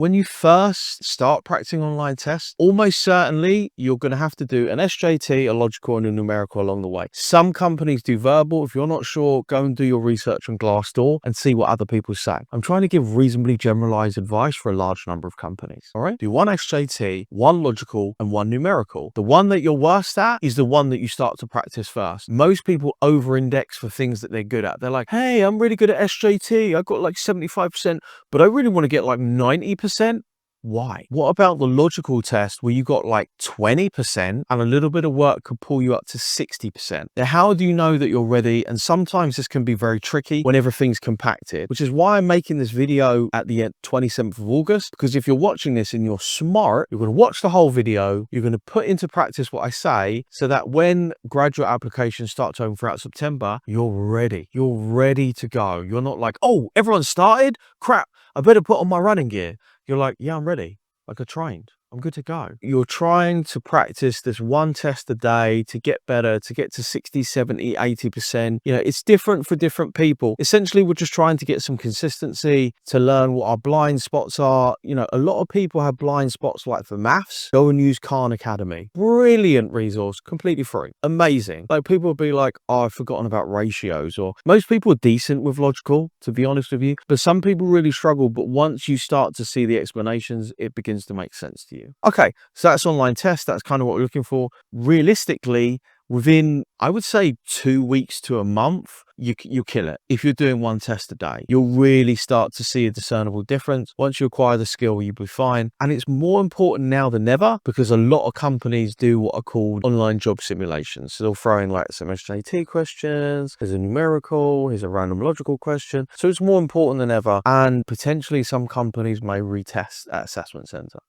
When you first start practicing online tests, almost certainly you're going to have to do an SJT, a logical, and a numerical along the way. Some companies do verbal. If you're not sure, go and do your research on Glassdoor and see what other people say. I'm trying to give reasonably generalized advice for a large number of companies. All right. Do one SJT, one logical, and one numerical. The one that you're worst at is the one that you start to practice first. Most people over index for things that they're good at. They're like, hey, I'm really good at SJT. I got like 75%, but I really want to get like 90%. Why? What about the logical test where you got like 20% and a little bit of work could pull you up to 60%? Now, how do you know that you're ready? And sometimes this can be very tricky when everything's compacted, which is why I'm making this video at the 27th of August, because if you're watching this and you're smart, you're going to watch the whole video, you're going to put into practice what I say so that when graduate applications start to open throughout September, you're ready. You're ready to go. You're not like, oh, everyone started? Crap, I better put on my running gear. You're like, yeah, I'm ready. Like I trained. I'm good to go. You're trying to practice this one test a day to get better, to get to 60, 70, 80%. You know, it's different for different people. Essentially, we're just trying to get some consistency to learn what our blind spots are. You know, a lot of people have blind spots like for maths. Go and use Khan Academy. Brilliant resource, completely free. Amazing. Like people will be like, oh, I've forgotten about ratios. Or most people are decent with logical, to be honest with you. But some people really struggle. But once you start to see the explanations, it begins to make sense to you. Okay, so that's online test. That's kind of what we're looking for. Realistically, within, I would say 2 weeks to a month, you kill it. If you're doing one test a day, you'll really start to see a discernible difference. Once you acquire the skill, you'll be fine. And it's more important now than ever because a lot of companies do what are called online job simulations. So they'll throw in like some SJT questions, there's a numerical, here's a random logical question. So it's more important than ever. And potentially some companies may retest at assessment center.